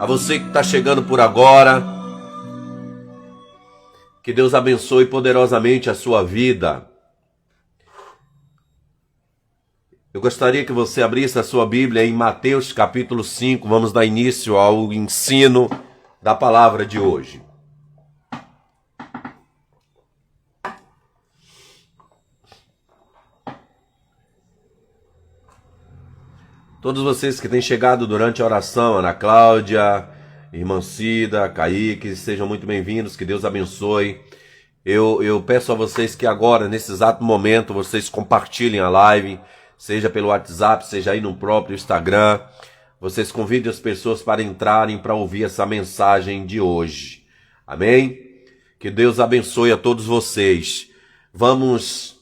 A você que está chegando por agora, que Deus abençoe poderosamente a sua vida. Eu gostaria que você abrisse a sua Bíblia em Mateus capítulo 5. Vamos dar início ao ensino da palavra de hoje. Todos vocês que têm chegado durante a oração, Ana Cláudia, Irmã Cida, Kaique, sejam muito bem-vindos, que Deus abençoe. Eu peço a vocês que agora, nesse exato momento, vocês compartilhem a live, seja pelo WhatsApp, seja aí no próprio Instagram. Vocês convidem as pessoas para entrarem para ouvir essa mensagem de hoje. Amém? Que Deus abençoe a todos vocês. Vamos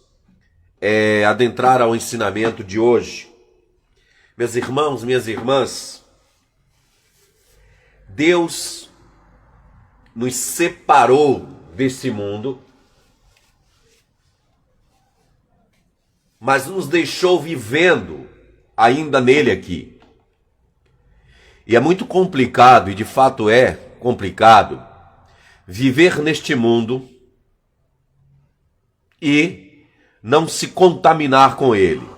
adentrar ao ensinamento de hoje. Meus irmãos, minhas irmãs, Deus nos separou desse mundo, mas nos deixou vivendo ainda nele aqui. E é muito complicado, e de fato é complicado, viver neste mundo e não se contaminar com ele.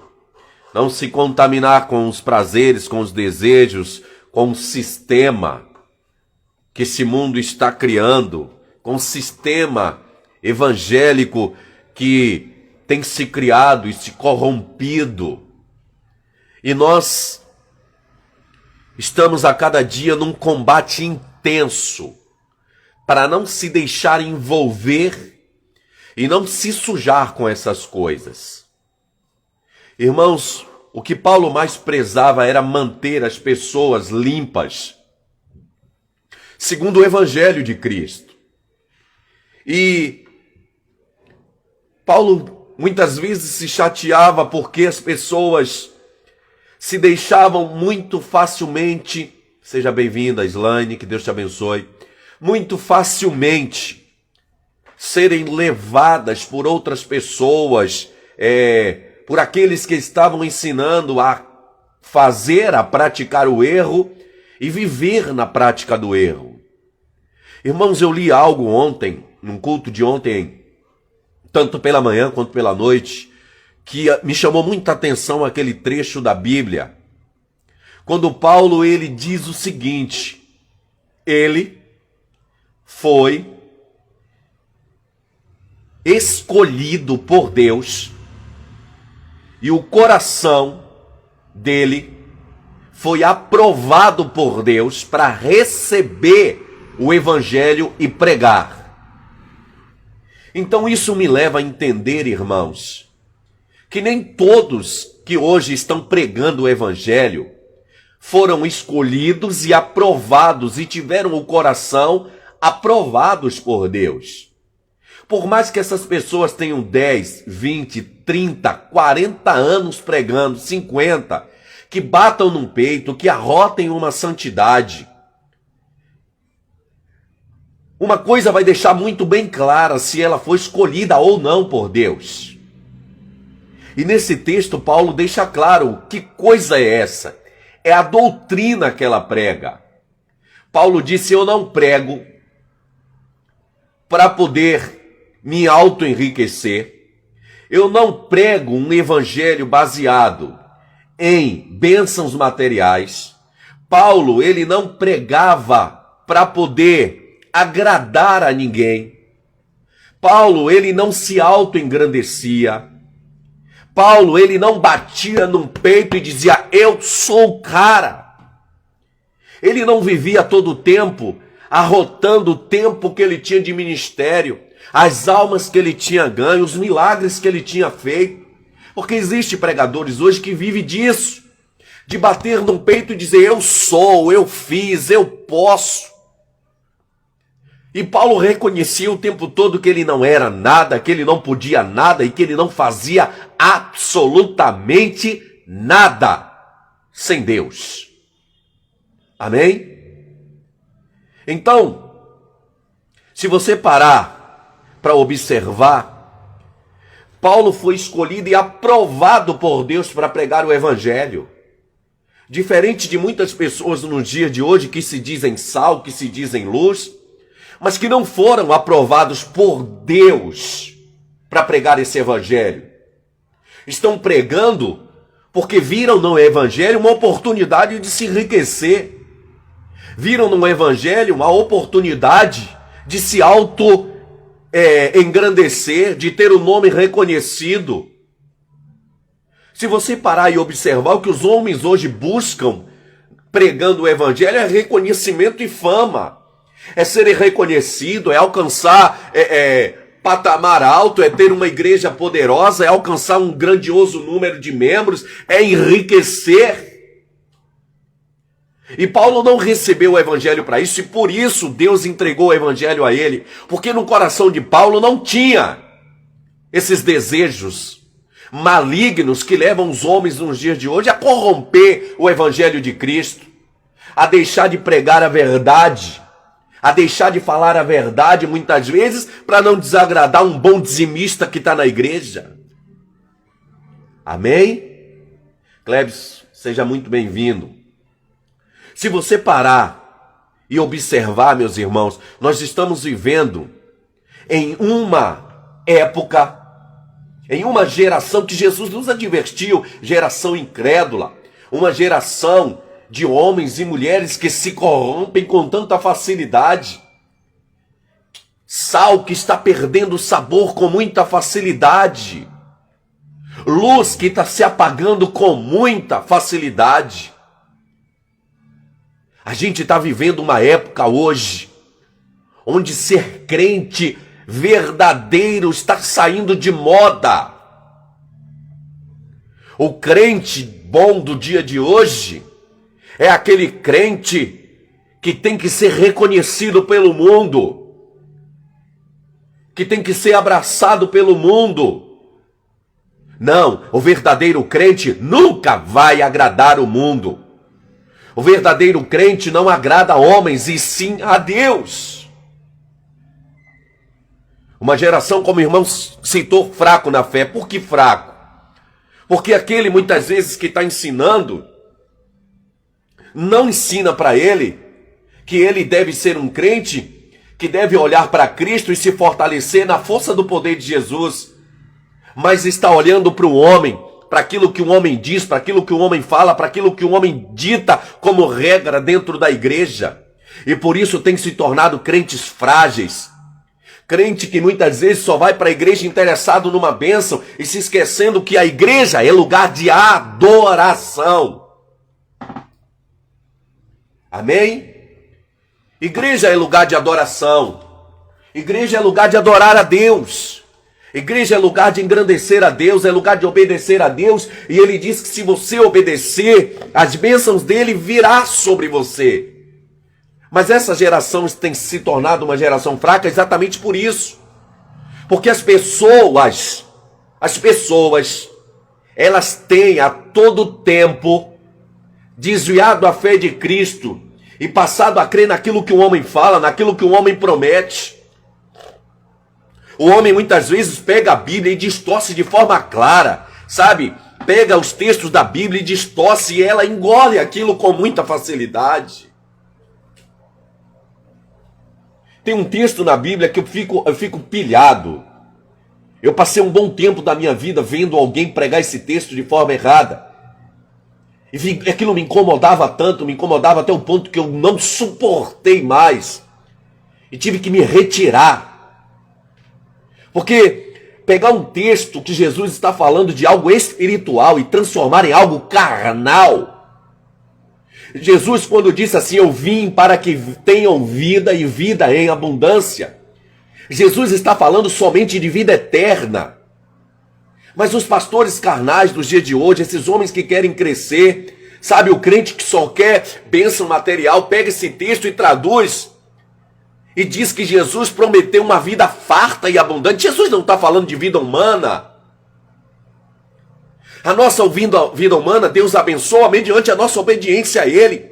Não se contaminar com os prazeres, com os desejos, com o sistema que esse mundo está criando, com o sistema evangélico que tem se criado e se corrompido. E nós estamos a cada dia num combate intenso para não se deixar envolver e não se sujar com essas coisas. Irmãos, o que Paulo mais prezava era manter as pessoas limpas, segundo o Evangelho de Cristo. E Paulo muitas vezes se chateava porque as pessoas se deixavam muito facilmente, seja bem-vinda, Slaine, que Deus te abençoe, muito facilmente serem levadas por outras pessoas, por aqueles que estavam ensinando a fazer, a praticar o erro e viver na prática do erro. Irmãos, eu li algo ontem, num culto de ontem, tanto pela manhã quanto pela noite, que me chamou muita atenção aquele trecho da Bíblia, quando Paulo ele diz o seguinte: ele foi escolhido por Deus e o coração dele foi aprovado por Deus para receber o Evangelho e pregar. Então isso me leva a entender, irmãos, que nem todos que hoje estão pregando o Evangelho foram escolhidos e aprovados e tiveram o coração aprovados por Deus. Por mais que essas pessoas tenham 10, 20, 30, 40 anos pregando, 50, que batam no peito, que arrotem uma santidade, uma coisa vai deixar muito bem clara se ela foi escolhida ou não por Deus. E nesse texto Paulo deixa claro que coisa é essa. É a doutrina que ela prega. Paulo disse: eu não prego para poder me auto-enriquecer. Eu não prego um evangelho baseado em bênçãos materiais. Paulo, ele não pregava para poder agradar a ninguém. Paulo, ele não se auto-engrandecia. Paulo, ele não batia no peito e dizia: eu sou o cara. Ele não vivia todo o tempo arrotando o tempo que ele tinha de ministério, as almas que ele tinha ganho, os milagres que ele tinha feito. Porque existem pregadores hoje que vivem disso, de bater no peito e dizer: eu sou, eu fiz, eu posso. E Paulo reconhecia o tempo todo que ele não era nada, que ele não podia nada e que ele não fazia absolutamente nada sem Deus. Amém? Então, se você parar para observar, Paulo foi escolhido e aprovado por Deus para pregar o Evangelho. Diferente de muitas pessoas nos dias de hoje que se dizem sal, que se dizem luz, mas que não foram aprovados por Deus para pregar esse evangelho. Estão pregando porque viram no evangelho uma oportunidade de se enriquecer. Viram no evangelho uma oportunidade de se engrandecer, de ter o nome reconhecido. Se você parar e observar, o que os homens hoje buscam pregando o evangelho é reconhecimento e fama. É ser reconhecido, é alcançar patamar alto, é ter uma igreja poderosa, é alcançar um grandioso número de membros, é enriquecer. E Paulo não recebeu o evangelho para isso, e por isso Deus entregou o evangelho a ele, porque no coração de Paulo não tinha esses desejos malignos que levam os homens nos dias de hoje a corromper o evangelho de Cristo, a deixar de pregar a verdade, a deixar de falar a verdade muitas vezes para não desagradar um bom dizimista que está na igreja. Amém? Clébis, seja muito bem-vindo. Se você parar e observar, meus irmãos, nós estamos vivendo em uma época, em uma geração que Jesus nos advertiu, geração incrédula, uma geração de homens e mulheres que se corrompem com tanta facilidade. Sal que está perdendo o sabor com muita facilidade. Luz que está se apagando com muita facilidade. A gente está vivendo uma época hoje onde ser crente verdadeiro está saindo de moda. O crente bom do dia de hoje é aquele crente que tem que ser reconhecido pelo mundo, que tem que ser abraçado pelo mundo. Não, o verdadeiro crente nunca vai agradar o mundo. O verdadeiro crente não agrada a homens, e sim a Deus. Uma geração, como o irmão citou, fraco na fé. Por que fraco? Porque aquele, muitas vezes, que está ensinando, não ensina para ele que ele deve ser um crente, que deve olhar para Cristo e se fortalecer na força do poder de Jesus, mas está olhando para o homem, para aquilo que o homem diz, para aquilo que o homem fala, para aquilo que o homem dita como regra dentro da igreja. E por isso tem se tornado crentes frágeis. Crente que muitas vezes só vai para a igreja interessado numa bênção e se esquecendo que a igreja é lugar de adoração. Amém? Igreja é lugar de adoração. Igreja é lugar de adorar a Deus. Igreja é lugar de engrandecer a Deus, é lugar de obedecer a Deus. E ele diz que se você obedecer, as bênçãos dele virá sobre você. Mas essa geração tem se tornado uma geração fraca exatamente por isso. Porque as pessoas, elas têm a todo tempo desviado a fé de Cristo e passado a crer naquilo que o homem fala, naquilo que o homem promete. O homem muitas vezes pega a Bíblia e distorce de forma clara, sabe? Pega os textos da Bíblia e distorce e ela engole aquilo com muita facilidade. Tem um texto na Bíblia que eu fico pilhado. Eu passei um bom tempo da minha vida vendo alguém pregar esse texto de forma errada. E aquilo me incomodava tanto, me incomodava até o ponto que eu não suportei mais. E tive que me retirar. Porque pegar um texto que Jesus está falando de algo espiritual e transformar em algo carnal. Jesus, quando disse assim, eu vim para que tenham vida e vida em abundância. Jesus está falando somente de vida eterna. Mas os pastores carnais dos dias de hoje, esses homens que querem crescer, sabe, o crente que só quer bênção material, pega esse texto e traduz e diz que Jesus prometeu uma vida farta e abundante. Jesus não está falando de vida humana. A nossa vida humana, Deus abençoa mediante a nossa obediência a Ele.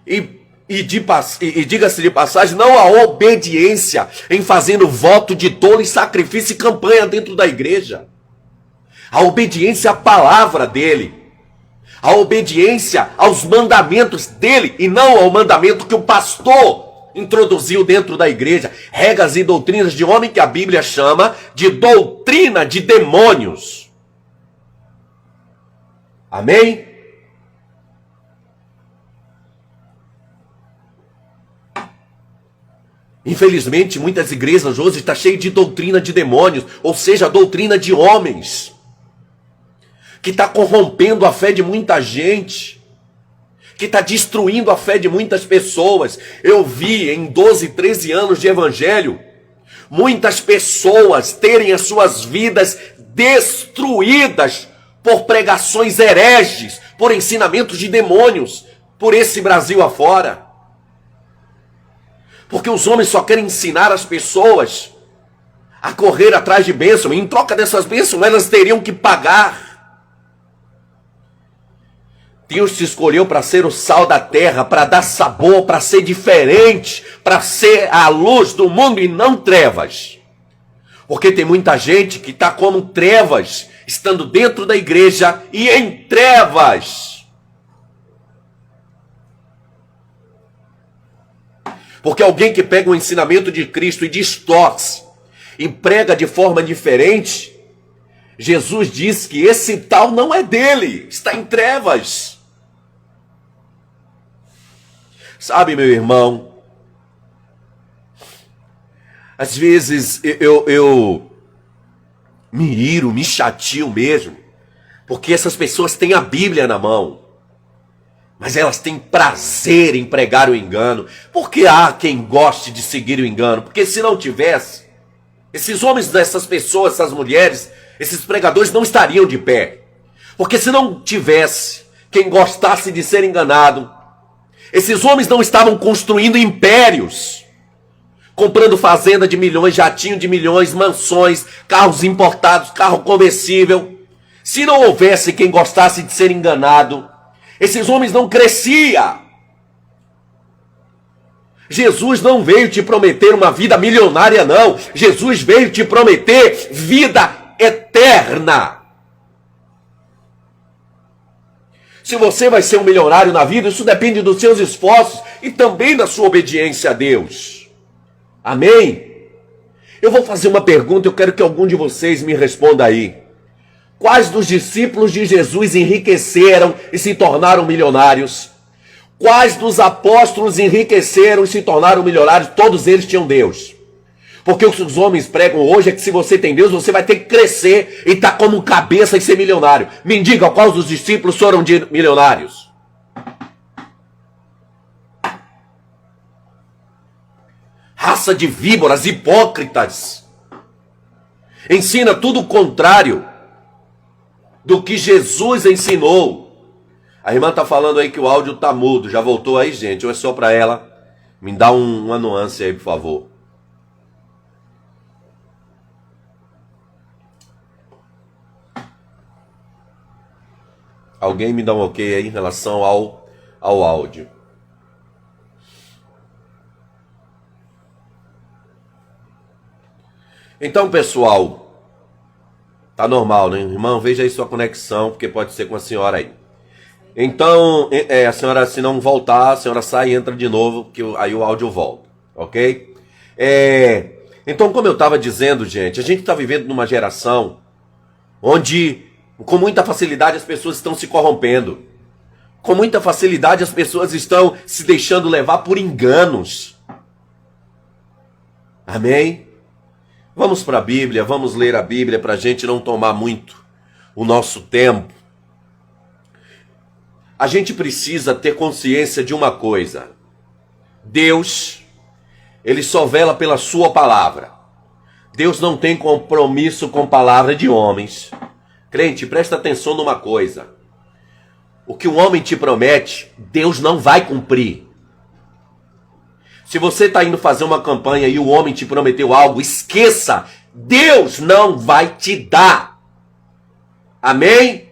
E diga-se de passagem, não a obediência em fazendo voto de tolo e sacrifício e campanha dentro da igreja. A obediência à palavra dele. A obediência aos mandamentos dele e não ao mandamento que o pastor introduziu dentro da igreja. Regras e doutrinas de homem que a Bíblia chama de doutrina de demônios. Amém? Infelizmente, muitas igrejas hoje estão cheias de doutrina de demônios, ou seja, doutrina de homens, que está corrompendo a fé de muita gente, que está destruindo a fé de muitas pessoas. Eu vi em 12, 13 anos de evangelho, muitas pessoas terem as suas vidas destruídas por pregações hereges, por ensinamentos de demônios, por esse Brasil afora. Porque os homens só querem ensinar as pessoas a correr atrás de bênção. E em troca dessas bênçãos, elas teriam que pagar. Deus te escolheu para ser o sal da terra, para dar sabor, para ser diferente, para ser a luz do mundo e não trevas. Porque tem muita gente que está como trevas, estando dentro da igreja e em trevas. Porque alguém que pega o ensinamento de Cristo e distorce, e prega de forma diferente, Jesus diz que esse tal não é dele, está em trevas. Sabe, meu irmão, às vezes eu me iro, me chatio mesmo, porque essas pessoas têm a Bíblia na mão, mas elas têm prazer em pregar o engano. Porque há quem goste de seguir o engano, porque se não tivesse, esses homens, essas pessoas, essas mulheres, esses pregadores não estariam de pé. Porque se não tivesse quem gostasse de ser enganado, esses homens não estavam construindo impérios, comprando fazenda de milhões, jatinho de milhões, mansões, carros importados, carro conversível. Se não houvesse quem gostasse de ser enganado, esses homens não cresciam. Jesus não veio te prometer uma vida milionária, não. Jesus veio te prometer vida eterna. Se você vai ser um milionário na vida, isso depende dos seus esforços e também da sua obediência a Deus. Amém? Eu vou fazer uma pergunta, eu quero que algum de vocês me responda aí. Quais dos discípulos de Jesus enriqueceram e se tornaram milionários? Quais dos apóstolos enriqueceram e se tornaram milionários? Todos eles tinham Deus. Porque o que os homens pregam hoje é que se você tem Deus, você vai ter que crescer e estar como cabeça e ser milionário. Me diga quais dos discípulos foram milionários. Raça de víboras, hipócritas. Ensina tudo o contrário do que Jesus ensinou. A irmã está falando aí que o áudio está mudo. Já voltou aí, gente? Ou é só para ela? Me dá uma nuance aí, por favor. Alguém me dá um ok aí em relação ao áudio. Então, pessoal, tá normal, né? Irmão, veja aí sua conexão, porque pode ser com a senhora aí. Então, a senhora, se não voltar, a senhora sai e entra de novo, que aí o áudio volta, ok? Então, como eu estava dizendo, gente, a gente está vivendo numa geração onde, com muita facilidade, as pessoas estão se corrompendo. Com muita facilidade, as pessoas estão se deixando levar por enganos. Amém? Vamos para a Bíblia, vamos ler a Bíblia para a gente não tomar muito o nosso tempo. A gente precisa ter consciência de uma coisa. Deus, Ele só vela pela sua palavra. Deus não tem compromisso com palavra de homens. Crente, presta atenção numa coisa. O que um homem te promete, Deus não vai cumprir. Se você está indo fazer uma campanha e o homem te prometeu algo, esqueça. Deus não vai te dar. Amém?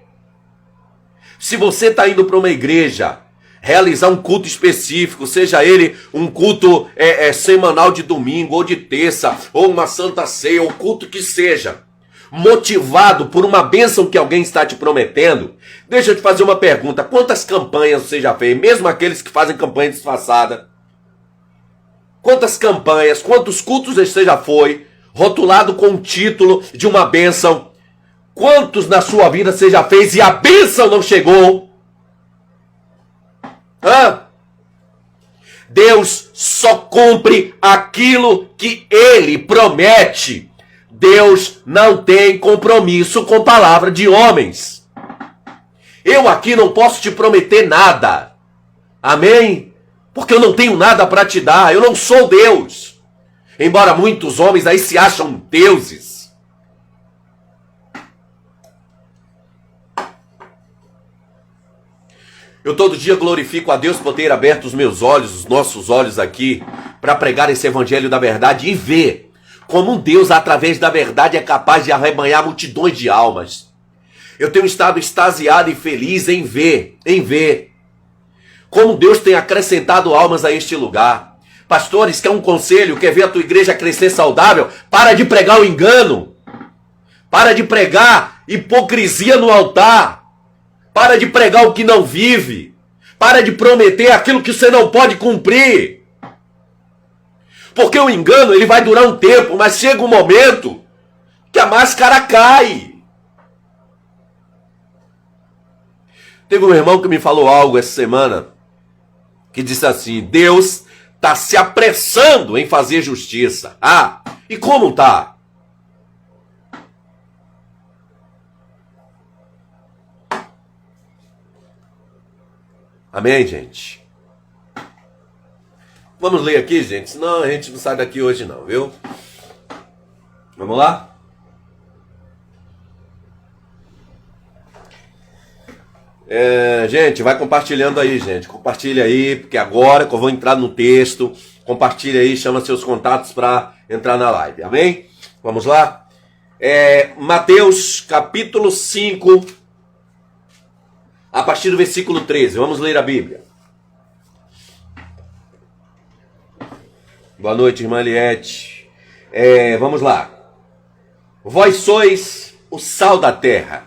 Se você está indo para uma igreja, realizar um culto específico, seja ele um culto semanal de domingo, ou de terça, ou uma santa ceia, ou culto que seja. motivado por uma bênção que alguém está te prometendo, deixa eu te fazer uma pergunta. Quantas campanhas você já fez? Mesmo aqueles que fazem campanha disfarçada. Quantas campanhas, quantos cultos você já foi, rotulado com o título de uma bênção? Quantos na sua vida você já fez e a bênção não chegou? Deus só cumpre aquilo que Ele promete. Deus não tem compromisso com palavra de homens. Eu aqui não posso te prometer nada. Amém? Porque eu não tenho nada para te dar. Eu não sou Deus. Embora muitos homens aí se acham deuses. Eu todo dia glorifico a Deus por ter aberto os meus olhos, os nossos olhos aqui, para pregar esse evangelho da verdade e ver como um Deus, através da verdade, é capaz de arrebanhar multidões de almas. Eu tenho estado extasiado e feliz em ver como Deus tem acrescentado almas a este lugar. Pastores, quer um conselho? Quer ver a tua igreja crescer saudável? Para de pregar o engano. Para de pregar hipocrisia no altar. Para de pregar o que não vive. Para de prometer aquilo que você não pode cumprir. Porque o engano ele vai durar um tempo, mas chega um momento que a máscara cai. Teve um irmão que me falou algo essa semana, que disse assim: Deus está se apressando em fazer justiça. E como tá? Amém, gente? Vamos ler aqui, gente? Senão a gente não sai daqui hoje não, viu? Vamos lá? Gente, vai compartilhando aí, gente. Compartilha aí, porque agora que eu vou entrar no texto, compartilha aí, chama seus contatos para entrar na live, amém? Vamos lá? Mateus capítulo 5, a partir do versículo 13. Vamos ler a Bíblia. Boa noite, irmã Eliette. Vamos lá. Vós sois o sal da terra.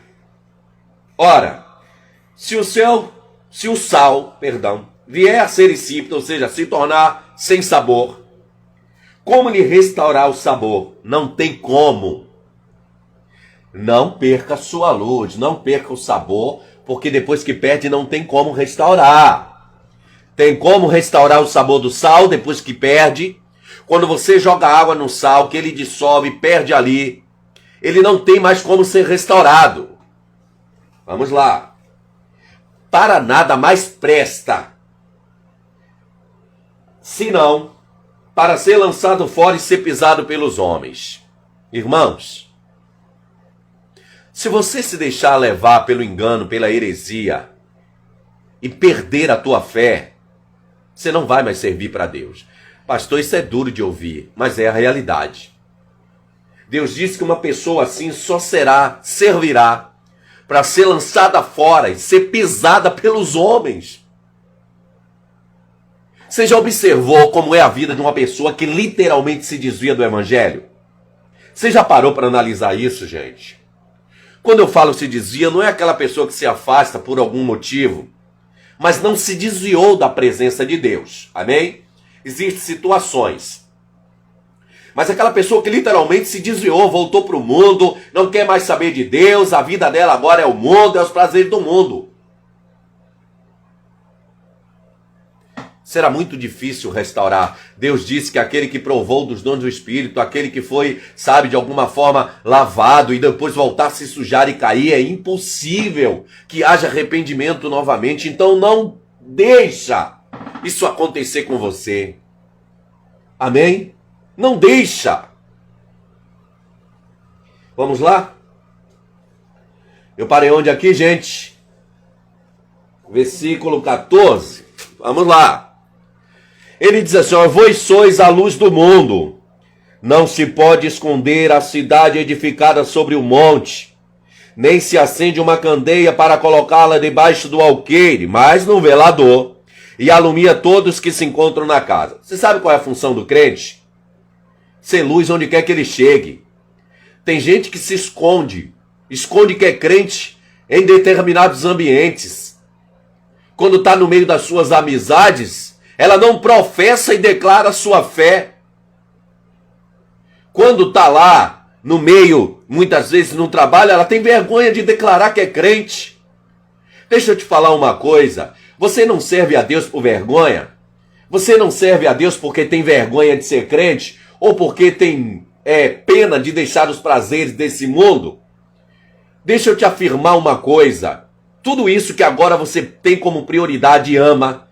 Ora, se o sal, vier a ser insípido, ou seja, se tornar sem sabor, como lhe restaurar o sabor? Não tem como. Não perca a sua luz, não perca o sabor, porque depois que perde não tem como restaurar. Tem como restaurar o sabor do sal depois que perde. Quando você joga água no sal, que ele dissolve, perde ali, ele não tem mais como ser restaurado. Vamos lá. Para nada mais presta, senão para ser lançado fora e ser pisado pelos homens. Irmãos, se você se deixar levar pelo engano, pela heresia, e perder a tua fé, você não vai mais servir para Deus. Pastor, isso é duro de ouvir, mas é a realidade. Deus diz que uma pessoa assim só servirá para ser lançada fora e ser pisada pelos homens. Você já observou como é a vida de uma pessoa que literalmente se desvia do evangelho? Você já parou para analisar isso, gente? Quando eu falo se desvia, não é aquela pessoa que se afasta por algum motivo, mas não se desviou da presença de Deus. Amém? Existem situações. Mas aquela pessoa que literalmente se desviou, voltou para o mundo, não quer mais saber de Deus, a vida dela agora é o mundo, é os prazeres do mundo. Será muito difícil restaurar. Deus disse que aquele que provou dos dons do Espírito, aquele que foi, sabe, de alguma forma lavado e depois voltar a se sujar e cair, é impossível que haja arrependimento novamente. Então não deixa isso acontecer com você. Amém? Não deixa. Vamos lá? Eu parei onde aqui, gente? Versículo 14. Vamos lá. Ele diz assim: vós sois a luz do mundo. Não se pode esconder a cidade edificada sobre o monte, nem se acende uma candeia para colocá-la debaixo do alqueire, mas no velador, e alumia todos que se encontram na casa. Você sabe qual é a função do crente? Ser luz onde quer que ele chegue. Tem gente que se esconde que é crente em determinados ambientes. Quando está no meio das suas amizades, ela não professa e declara sua fé. Quando está lá no meio, muitas vezes no trabalho, ela tem vergonha de declarar que é crente. Deixa eu te falar uma coisa. Você não serve a Deus por vergonha? Você não serve a Deus porque tem vergonha de ser crente? Ou porque tem pena de deixar os prazeres desse mundo? Deixa eu te afirmar uma coisa. Tudo isso que agora você tem como prioridade e ama,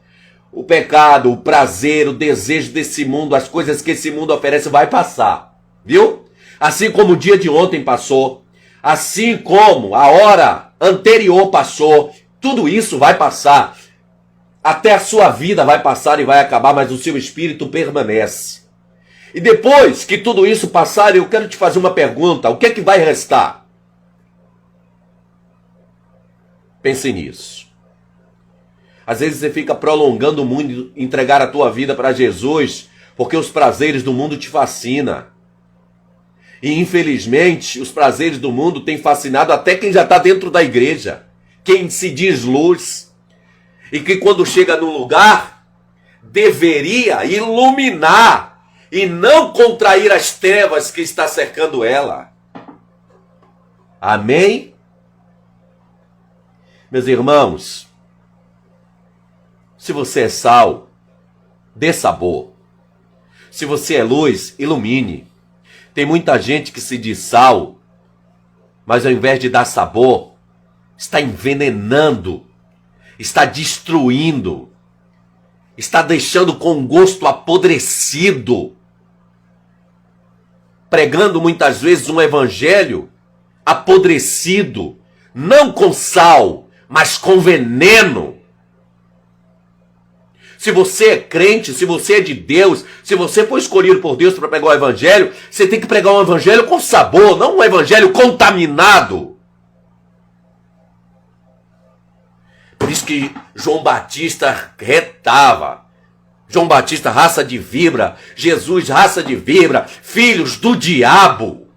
o pecado, o prazer, o desejo desse mundo, as coisas que esse mundo oferece, vai passar. Viu? Assim como o dia de ontem passou, assim como a hora anterior passou, tudo isso vai passar. Até a sua vida vai passar e vai acabar, mas o seu espírito permanece. E depois que tudo isso passar, eu quero te fazer uma pergunta. O que é que vai restar? Pense nisso. Às vezes você fica prolongando muito entregar a tua vida para Jesus, porque os prazeres do mundo te fascinam. E infelizmente, os prazeres do mundo têm fascinado até quem já está dentro da igreja. Quem se diz luz. E que quando chega no lugar, deveria iluminar e não contrair as trevas que está cercando ela. Amém? Meus irmãos, se você é sal, dê sabor. Se você é luz, ilumine. Tem muita gente que se diz sal, mas ao invés de dar sabor, está envenenando, está destruindo, está deixando com gosto apodrecido, pregando muitas vezes um evangelho apodrecido, não com sal, mas com veneno. Se você é crente, se você é de Deus, se você foi escolhido por Deus para pregar o evangelho, você tem que pregar um evangelho com sabor, não um evangelho contaminado. Por isso que João Batista retava. João Batista, raça de víbora. Jesus, raça de víbora. Filhos do diabo.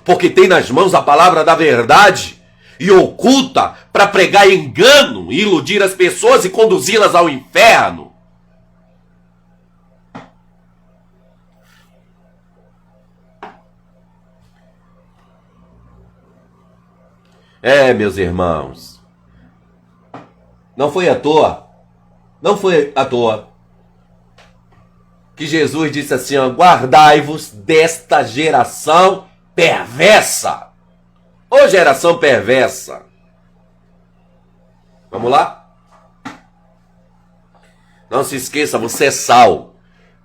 Porque tem nas mãos a palavra da verdade e oculta para pregar engano, iludir as pessoas e conduzi-las ao inferno. Meus irmãos, não foi à toa que Jesus disse assim, ó, guardai-vos desta geração perversa. Ô geração perversa. Vamos lá? Não se esqueça, você é sal,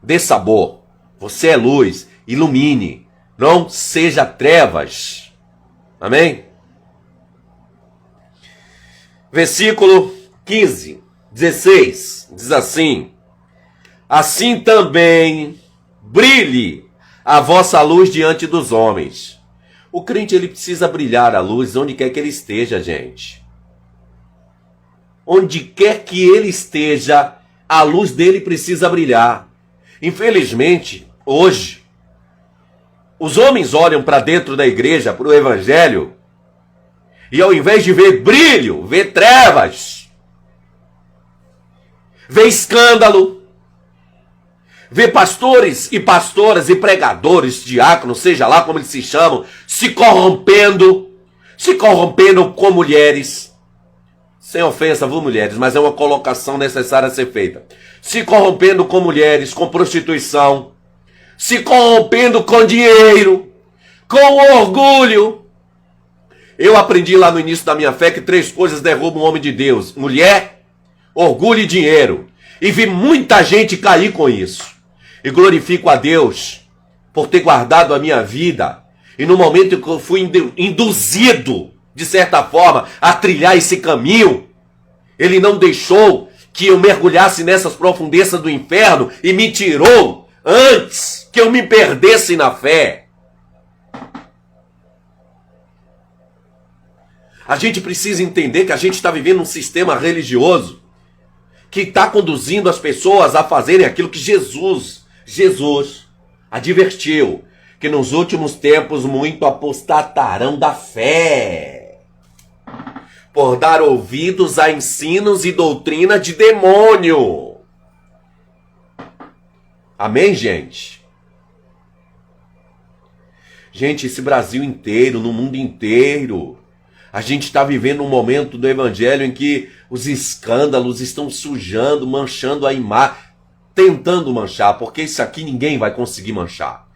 dê sabor. Você é luz, ilumine. Não seja trevas. Amém? Versículo 15, 16, diz assim, assim também brilhe a vossa luz diante dos homens. O crente, ele precisa brilhar a luz onde quer que ele esteja, gente. Onde quer que ele esteja, a luz dele precisa brilhar. Infelizmente, hoje, os homens olham para dentro da igreja, para o evangelho, e ao invés de ver brilho, vê trevas, vê escândalo, vê pastores e pastoras e pregadores, diáconos, seja lá como eles se chamam, se corrompendo com mulheres. Sem ofensa, viu, mulheres, mas é uma colocação necessária a ser feita. Se corrompendo com mulheres, com prostituição, se corrompendo com dinheiro, com orgulho. Eu aprendi lá no início da minha fé que 3 coisas derrubam o homem de Deus: mulher, orgulho e dinheiro. E vi muita gente cair com isso. E glorifico a Deus por ter guardado a minha vida. E no momento que eu fui induzido, de certa forma, a trilhar esse caminho, Ele não deixou que eu mergulhasse nessas profundezas do inferno e me tirou antes que eu me perdesse na fé. A gente precisa entender que a gente está vivendo um sistema religioso que está conduzindo as pessoas a fazerem aquilo que Jesus advertiu que nos últimos tempos muito apostatarão da fé, por dar ouvidos a ensinos e doutrina de demônio. Amém, gente? Gente, esse Brasil inteiro, no mundo inteiro, a gente está vivendo um momento do evangelho em que os escândalos estão sujando, manchando a imagem, tentando manchar, porque isso aqui ninguém vai conseguir manchar.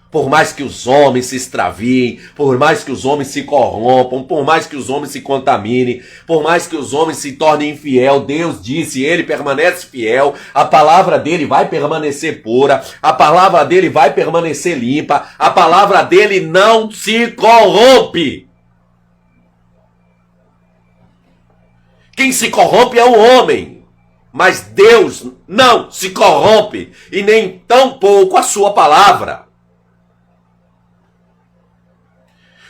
Por mais que os homens se extraviem, por mais que os homens se corrompam, por mais que os homens se contaminem, por mais que os homens se tornem infiel, Deus disse, ele permanece fiel, a palavra dele vai permanecer pura, a palavra dele vai permanecer limpa, a palavra dele não se corrompe. Quem se corrompe é o homem, mas Deus não se corrompe, e nem tampouco a sua palavra.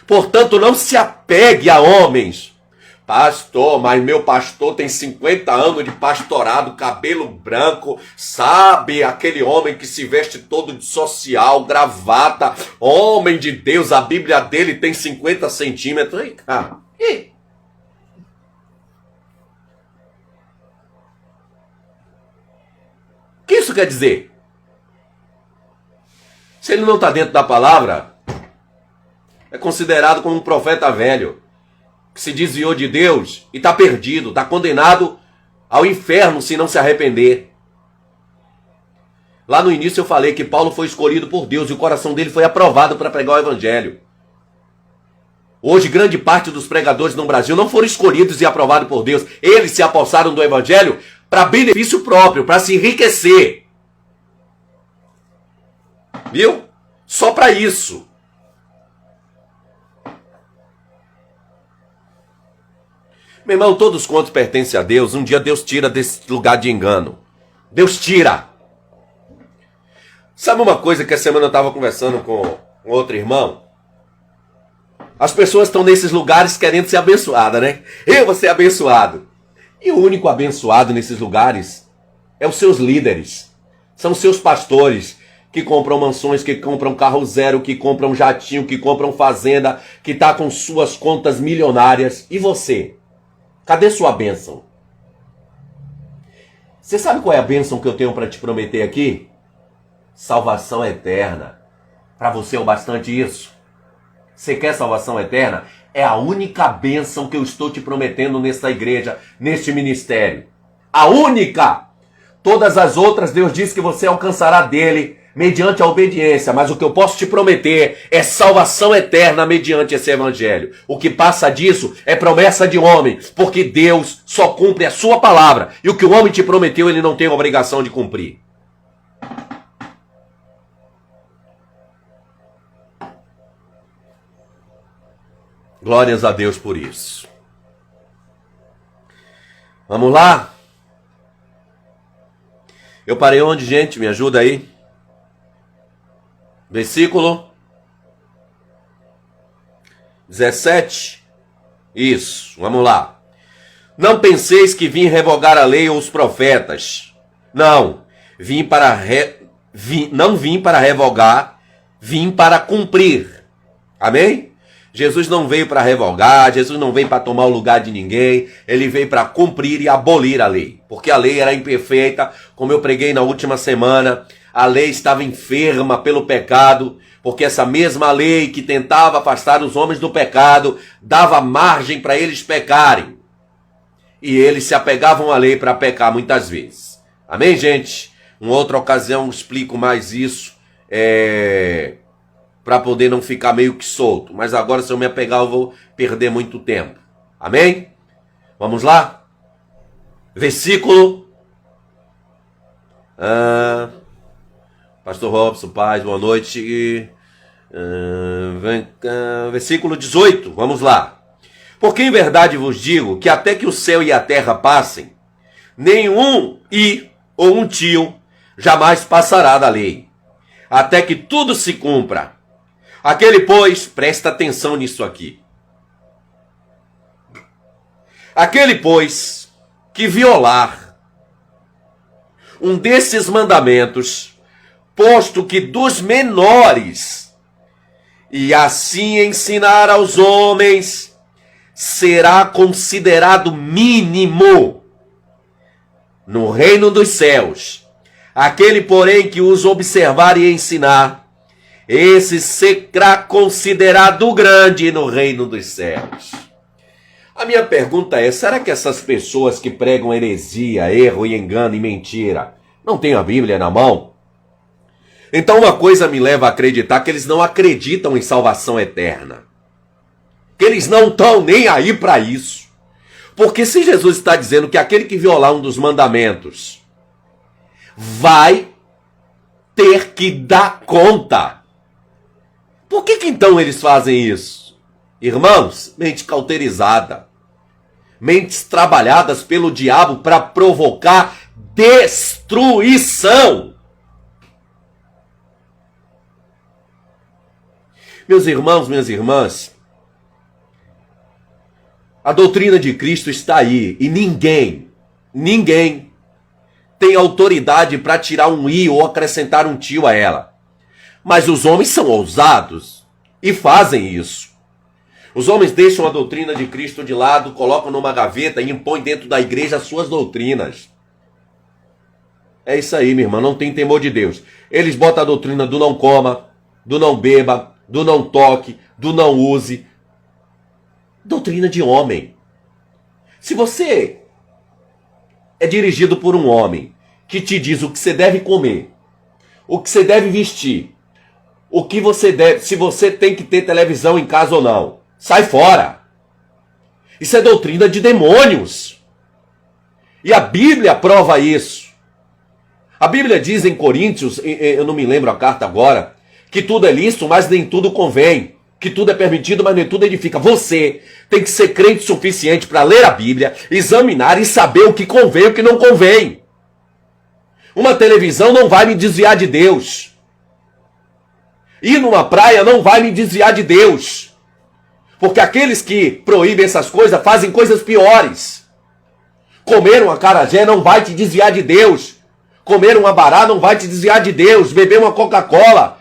Portanto, não se apegue a homens. Pastor, mas meu pastor tem 50 anos de pastorado, cabelo branco, sabe? Aquele homem que se veste todo de social, gravata, homem de Deus, a Bíblia dele tem 50 centímetros. Ei, cara, o que isso quer dizer? Se ele não está dentro da palavra, é considerado como um profeta velho, que se desviou de Deus e está perdido, está condenado ao inferno se não se arrepender. Lá no início eu falei que Paulo foi escolhido por Deus e o coração dele foi aprovado para pregar o evangelho. Hoje, grande parte dos pregadores no Brasil não foram escolhidos e aprovados por Deus. Eles se apossaram do evangelho para benefício próprio, para se enriquecer. Viu? Só para isso. Meu irmão, todos os contos pertencem a Deus. Um dia Deus tira desse lugar de engano. Deus tira. Sabe uma coisa que essa semana eu estava conversando com outro irmão? As pessoas estão nesses lugares querendo ser abençoadas, né? Eu vou ser abençoado. E o único abençoado nesses lugares é os seus líderes. São os seus pastores que compram mansões, que compram carro zero, que compram jatinho, que compram fazenda, que está com suas contas milionárias. E você? Cadê sua bênção? Você sabe qual é a bênção que eu tenho para te prometer aqui? Salvação eterna. Para você é o bastante isso? Você quer salvação eterna? É a única bênção que eu estou te prometendo nesta igreja, neste ministério. A única! Todas as outras, Deus diz que você alcançará dele mediante a obediência, mas o que eu posso te prometer é salvação eterna mediante esse evangelho. O que passa disso é promessa de homem, porque Deus só cumpre a sua palavra, e o que o homem te prometeu, ele não tem obrigação de cumprir. Glórias a Deus por isso. Vamos lá? Eu parei onde, gente? Me ajuda aí. Versículo 17. Isso, vamos lá. Não penseis que vim revogar a lei ou os profetas. Não, não vim para revogar, vim para cumprir. Amém? Jesus não veio para revogar, Jesus não veio para tomar o lugar de ninguém, ele veio para cumprir e abolir a lei, porque a lei era imperfeita, como eu preguei na última semana, a lei estava enferma pelo pecado, porque essa mesma lei que tentava afastar os homens do pecado, dava margem para eles pecarem, e eles se apegavam à lei para pecar muitas vezes. Amém, gente? Em outra ocasião eu explico mais isso, para poder não ficar meio que solto. Mas agora, se eu me apegar, eu vou perder muito tempo. Amém? Vamos lá? Versículo... Pastor Robson, paz, boa noite. Versículo 18, vamos lá. Porque em verdade vos digo que até que o céu e a terra passem, nenhum i ou um tio jamais passará da lei, até que tudo se cumpra. Aquele, pois, presta atenção nisso aqui. Aquele, pois, que violar um desses mandamentos, posto que dos menores, e assim ensinar aos homens, será considerado mínimo no reino dos céus. Aquele, porém, que os observar e ensinar, esse será considerado grande no reino dos céus. A minha pergunta é, será que essas pessoas que pregam heresia, erro e engano e mentira, não têm a Bíblia na mão? Então uma coisa me leva a acreditar que eles não acreditam em salvação eterna. Que eles não estão nem aí para isso. Porque se Jesus está dizendo que aquele que violar um dos mandamentos vai ter que dar conta, por que então eles fazem isso? Irmãos, mente cauterizada. Mentes trabalhadas pelo diabo para provocar destruição. Meus irmãos, minhas irmãs, a doutrina de Cristo está aí e ninguém tem autoridade para tirar um i ou acrescentar um tio a ela. Mas os homens são ousados e fazem isso. Os homens deixam a doutrina de Cristo de lado, colocam numa gaveta e impõem dentro da igreja as suas doutrinas. É isso aí, minha irmã, não tem temor de Deus. Eles botam a doutrina do não coma, do não beba, do não toque, do não use. Doutrina de homem. Se você é dirigido por um homem que te diz o que você deve comer, o que você deve vestir, o que você deve, se você tem que ter televisão em casa ou não, sai fora. Isso é doutrina de demônios. E a Bíblia prova isso. A Bíblia diz em Coríntios, eu não me lembro a carta agora, que tudo é lícito, mas nem tudo convém. Que tudo é permitido, mas nem tudo edifica. Você tem que ser crente suficiente para ler a Bíblia, examinar e saber o que convém e o que não convém. Uma televisão não vai me desviar de Deus. Ir numa praia não vai me desviar de Deus. Porque aqueles que proíbem essas coisas fazem coisas piores. Comer um acarajé não vai te desviar de Deus. Comer um abará não vai te desviar de Deus. Beber uma Coca-Cola,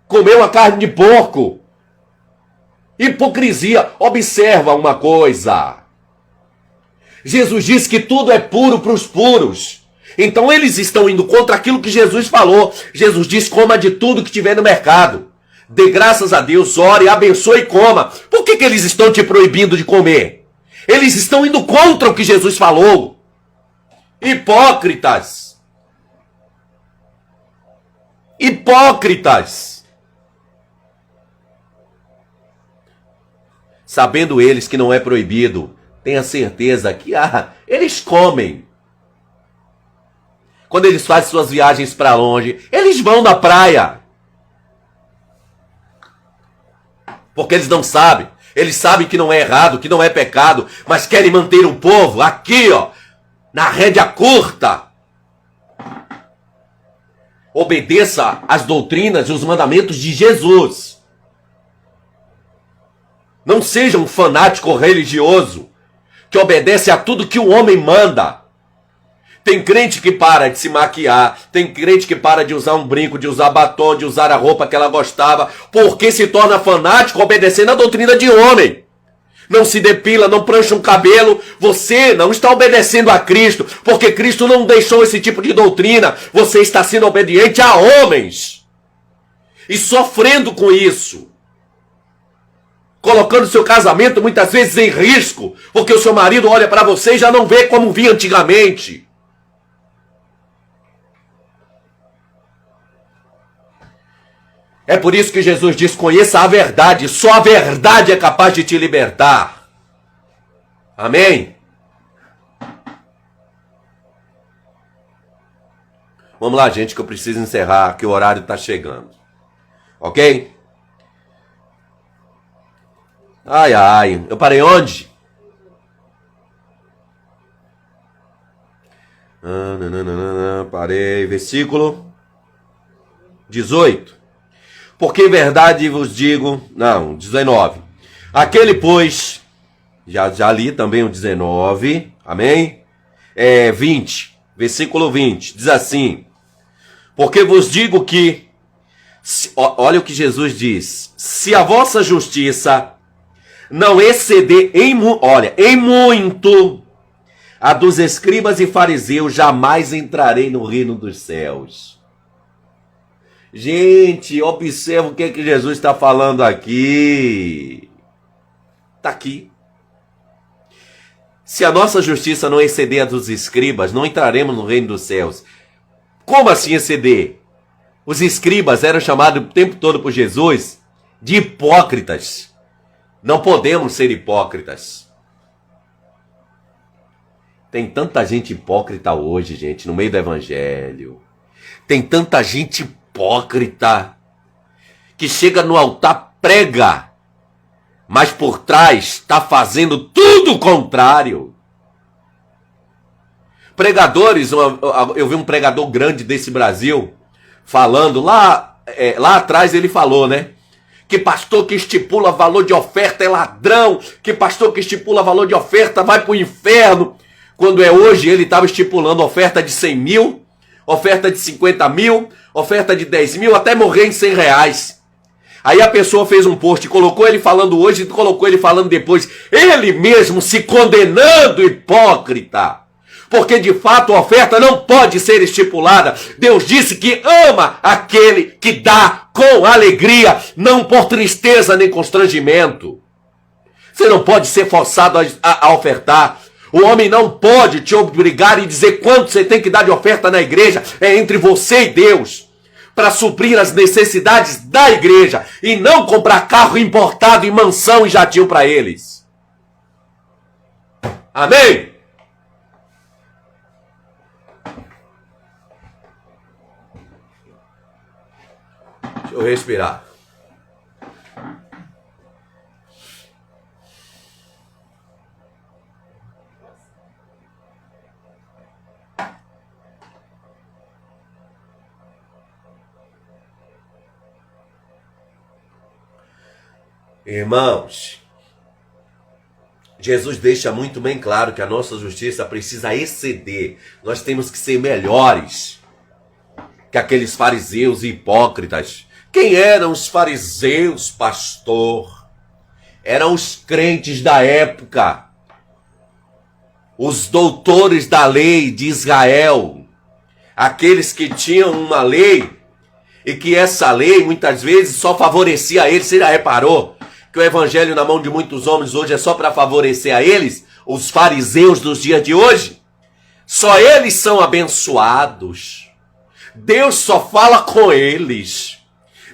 comer uma carne de porco. Hipocrisia. Observa uma coisa. Jesus disse que tudo é puro para os puros. Então eles estão indo contra aquilo que Jesus falou. Jesus disse, coma de tudo que tiver no mercado. Dê graças a Deus, ore, abençoe e coma. Por que eles estão te proibindo de comer? Eles estão indo contra o que Jesus falou. Hipócritas. Hipócritas. Sabendo eles que não é proibido, tenha certeza que eles comem. Quando eles fazem suas viagens para longe, eles vão na praia. Porque eles não sabem. Eles sabem que não é errado, que não é pecado, mas querem manter o povo aqui, ó, na rédea curta. Obedeça às doutrinas e os mandamentos de Jesus. Não seja um fanático religioso que obedece a tudo que o homem manda. Tem crente que para de se maquiar, tem crente que para de usar um brinco, de usar batom, de usar a roupa que ela gostava, porque se torna fanático obedecendo a doutrina de homem. Não se depila, não prancha um cabelo, você não está obedecendo a Cristo, porque Cristo não deixou esse tipo de doutrina, você está sendo obediente a homens. E sofrendo com isso. Colocando seu casamento muitas vezes em risco, porque o seu marido olha para você e já não vê como via antigamente. É por isso que Jesus diz, conheça a verdade, só a verdade é capaz de te libertar. Amém? Vamos lá, gente, que eu preciso encerrar, que o horário está chegando. Ok? Ai, ai, eu parei onde? Parei, versículo 18. Porque em verdade vos digo, não, 19. Aquele, pois, já li também o 19, amém? 20, versículo 20, diz assim, Porque vos digo que, olha o que Jesus diz, se a vossa justiça não exceder em muito a dos escribas e fariseus, jamais entrarei no reino dos céus. Gente, observa o que é que Jesus está falando aqui. Está aqui. Se a nossa justiça não exceder a dos escribas, não entraremos no reino dos céus. Como assim exceder? Os escribas eram chamados o tempo todo por Jesus de hipócritas. Não podemos ser hipócritas. Tem tanta gente hipócrita hoje, gente, no meio do evangelho. Tem tanta gente hipócrita que chega no altar, prega, mas por trás está fazendo tudo o contrário. Pregadores, eu vi um pregador grande desse Brasil falando, lá atrás ele falou, né? Que pastor que estipula valor de oferta é ladrão, que pastor que estipula valor de oferta vai para o inferno. Quando é hoje, ele estava estipulando oferta de 100 mil, oferta de 50 mil, oferta de 10 mil, até morrer em 100 reais. Aí a pessoa fez um post, colocou ele falando hoje e colocou ele falando depois. Ele mesmo se condenando, hipócrita. Porque de fato a oferta não pode ser estipulada. Deus disse que ama aquele que dá com alegria, não por tristeza nem constrangimento. Você não pode ser forçado a ofertar. O homem não pode te obrigar e dizer quanto você tem que dar de oferta na igreja. É entre você e Deus. Para suprir as necessidades da igreja. E não comprar carro importado e mansão e jatinho para eles. Amém? Deixa eu respirar. Irmãos, Jesus deixa muito bem claro que a nossa justiça precisa exceder. Nós temos que ser melhores que aqueles fariseus e hipócritas. Quem eram os fariseus, pastor? Eram os crentes da época, os doutores da lei de Israel, aqueles que tinham uma lei e que essa lei muitas vezes só favorecia a eles. Você já reparou que o evangelho na mão de muitos homens hoje é só para favorecer a eles, os fariseus dos dias de hoje? Só eles são abençoados. Deus só fala com eles.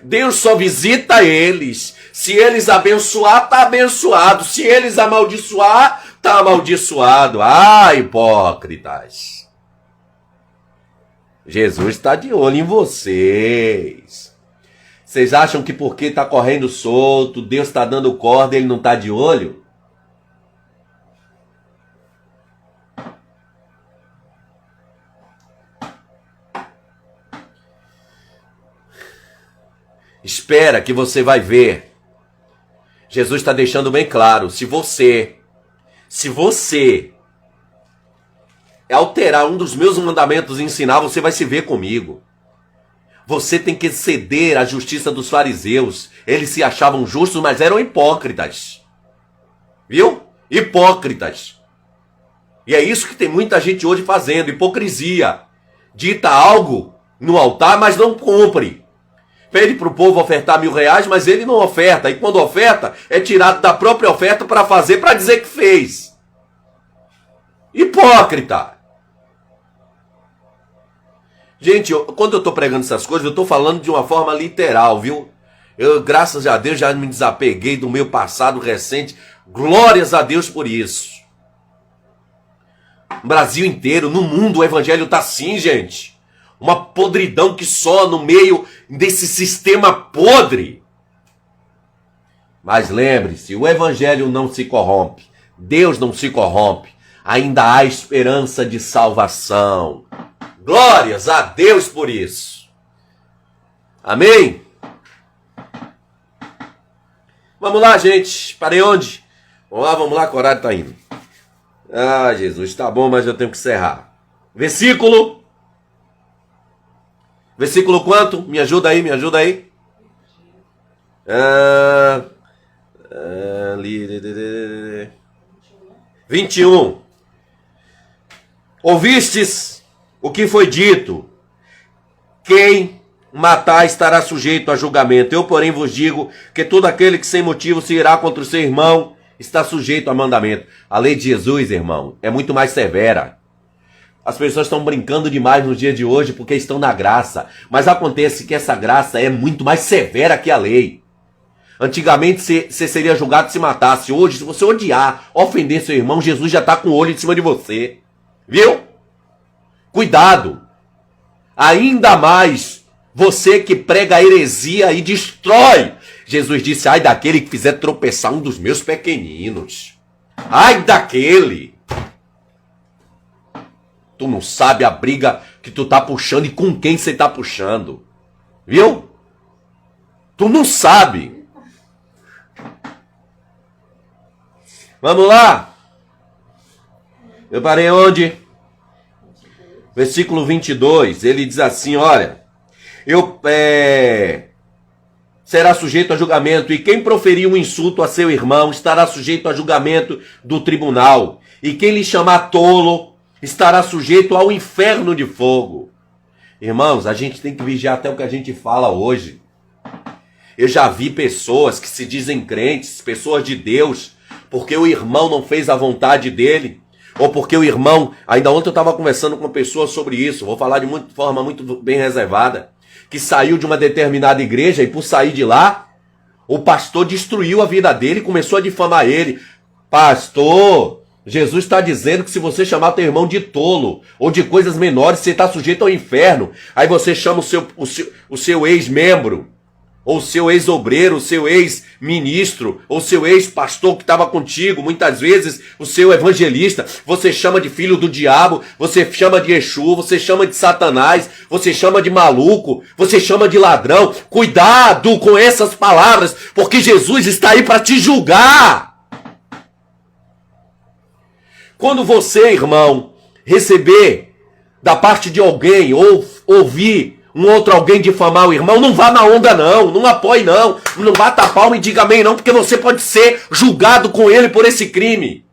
Deus só visita eles. Se eles abençoar, tá abençoado. Se eles amaldiçoar, tá amaldiçoado. Ah, hipócritas. Jesus está de olho em vocês. Vocês acham que porque está correndo solto, Deus está dando corda, ele não está de olho? Espera que você vai ver. Jesus está deixando bem claro, se você alterar um dos meus mandamentos e ensinar, você vai se ver comigo. Você tem que ceder à justiça dos fariseus. Eles se achavam justos, mas eram hipócritas. Viu? Hipócritas. E é isso que tem muita gente hoje fazendo, hipocrisia. Dita algo no altar, mas não cumpre. Pede para o povo ofertar R$1.000, mas ele não oferta. E quando oferta, é tirado da própria oferta para fazer, para dizer que fez. Hipócrita. Gente, quando eu estou pregando essas coisas, eu estou falando de uma forma literal, viu? Eu, graças a Deus, já me desapeguei do meu passado recente. Glórias a Deus por isso. No Brasil inteiro, no mundo, o evangelho está assim, gente. Uma podridão que só no meio desse sistema podre. Mas lembre-se, o evangelho não se corrompe. Deus não se corrompe. Ainda há esperança de salvação. Glórias a Deus por isso. Amém? Vamos lá, gente. Parei onde? Vamos lá, que o horário está indo. Ah, Jesus, tá bom, mas eu tenho que encerrar. Versículo Versículo quanto? Me ajuda aí, me ajuda aí. 21. Ouvistes o que foi dito: quem matar estará sujeito a julgamento. Eu, porém, vos digo que todo aquele que sem motivo se irá contra o seu irmão está sujeito a mandamento. A lei de Jesus, irmão, é muito mais severa. As pessoas estão brincando demais nos dias de hoje porque estão na graça. Mas acontece que essa graça é muito mais severa que a lei. Antigamente você seria julgado se matasse. Hoje, se você odiar, ofender seu irmão, Jesus já está com o olho em cima de você. Viu? Cuidado. Ainda mais você que prega a heresia e destrói. Jesus disse: ai daquele que fizer tropeçar um dos meus pequeninos. Ai daquele. Tu não sabe a briga que tu tá puxando e com quem você tá puxando. Viu? Tu não sabe. Vamos lá. Eu parei onde? Versículo 22. Ele diz assim, olha. Será sujeito a julgamento, e quem proferir um insulto a seu irmão estará sujeito a julgamento do tribunal. E quem lhe chamar tolo estará sujeito ao inferno de fogo. Irmãos, a gente tem que vigiar até o que a gente fala hoje. Eu já vi pessoas que se dizem crentes, pessoas de Deus, porque o irmão não fez a vontade dele, ou porque o irmão... Ainda ontem eu estava conversando com pessoas sobre isso, vou falar de forma muito bem reservada, que saiu de uma determinada igreja e por sair de lá, o pastor destruiu a vida dele e começou a difamar ele. Pastor... Jesus está dizendo que se você chamar teu irmão de tolo ou de coisas menores, você está sujeito ao inferno. Aí você chama o seu ex-membro, ou o seu ex-obreiro, o seu ex-ministro, ou o seu ex-pastor que estava contigo, muitas vezes o seu evangelista, você chama de filho do diabo, você chama de Exu, você chama de Satanás, você chama de maluco, você chama de ladrão. Cuidado com essas palavras, porque Jesus está aí para te julgar. Quando você, irmão, receber da parte de alguém ou ouvir um outro alguém difamar o irmão, não vá na onda não, não apoie não, não bata a palma e diga amém não, porque você pode ser julgado com ele por esse crime.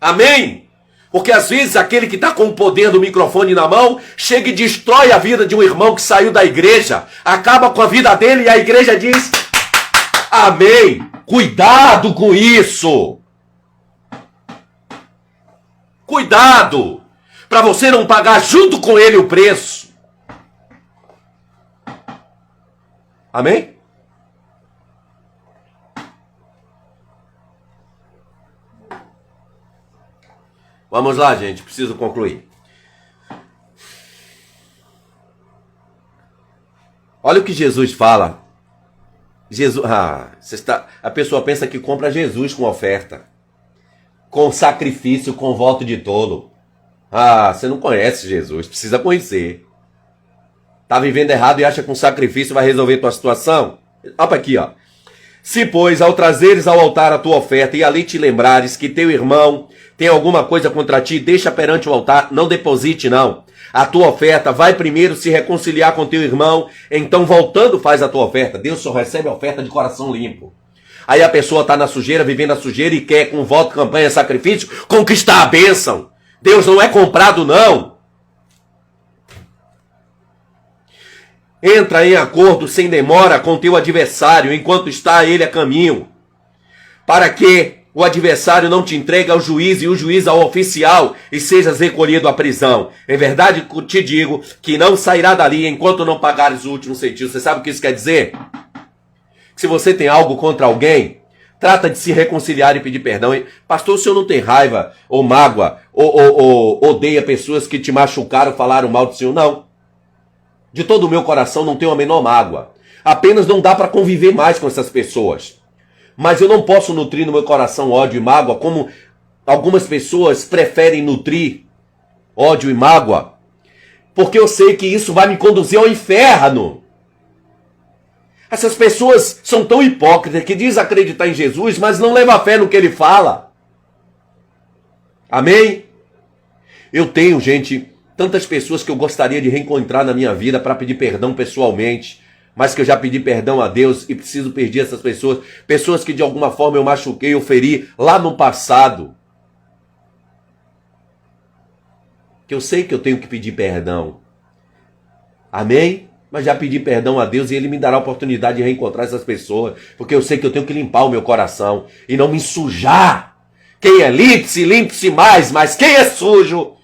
Amém? Porque às vezes aquele que está com o poder do microfone na mão, chega e destrói a vida de um irmão que saiu da igreja, acaba com a vida dele e a igreja diz amém. Cuidado com isso. Cuidado, para você não pagar junto com ele o preço. Amém? Vamos lá, gente, preciso concluir. Olha o que Jesus fala. A pessoa pensa que compra Jesus com oferta, com sacrifício, com voto de tolo. Você não conhece Jesus, precisa conhecer. Tá vivendo errado e acha que um sacrifício vai resolver tua situação? Olha aqui, ó. Se, pois, ao trazeres ao altar a tua oferta e ali te lembrares que teu irmão tem alguma coisa contra ti, deixa perante o altar, não deposite não. A tua oferta, vai primeiro se reconciliar com teu irmão, então voltando faz a tua oferta. Deus só recebe a oferta de coração limpo. Aí a pessoa está na sujeira, vivendo a sujeira e quer, com voto, campanha, sacrifício, conquistar a bênção. Deus não é comprado, não. Entra em acordo sem demora com teu adversário, enquanto está ele a caminho, para que o adversário não te entregue ao juiz e o juiz ao oficial e sejas recolhido à prisão. Em verdade te digo que não sairá dali enquanto não pagares o último centavo. Você sabe o que isso quer dizer? Se você tem algo contra alguém, trata de se reconciliar e pedir perdão. Pastor, o senhor não tem raiva ou mágoa ou odeia pessoas que te machucaram, falaram mal do senhor? Não. De todo o meu coração não tenho a menor mágoa. Apenas não dá para conviver mais com essas pessoas. Mas eu não posso nutrir no meu coração ódio e mágoa como algumas pessoas preferem nutrir ódio e mágoa, porque eu sei que isso vai me conduzir ao inferno. Essas pessoas são tão hipócritas que dizem acreditar em Jesus, mas não levam fé no que ele fala. Amém? Eu tenho, gente, Tantas pessoas que eu gostaria de reencontrar na minha vida para pedir perdão pessoalmente, mas que eu já pedi perdão a Deus e preciso pedir essas pessoas. Pessoas que de alguma forma eu machuquei, eu feri lá no passado. Que eu sei que eu tenho que pedir perdão. Amém? Mas já pedi perdão a Deus e Ele me dará a oportunidade de reencontrar essas pessoas. Porque eu sei que eu tenho que limpar o meu coração e não me sujar. Quem é limpe-se, limpe-se mais. Mas quem é sujo,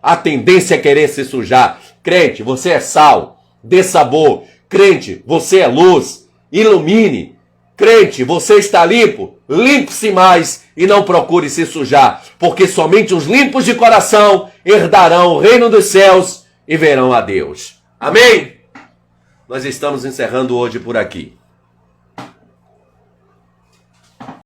a tendência é querer se sujar. Crente, você é sal, dê sabor. Crente, você é luz, ilumine. Crente, você está limpo, limpe-se mais e não procure se sujar. Porque somente os limpos de coração herdarão o reino dos céus e verão a Deus. Amém? Nós estamos encerrando hoje por aqui.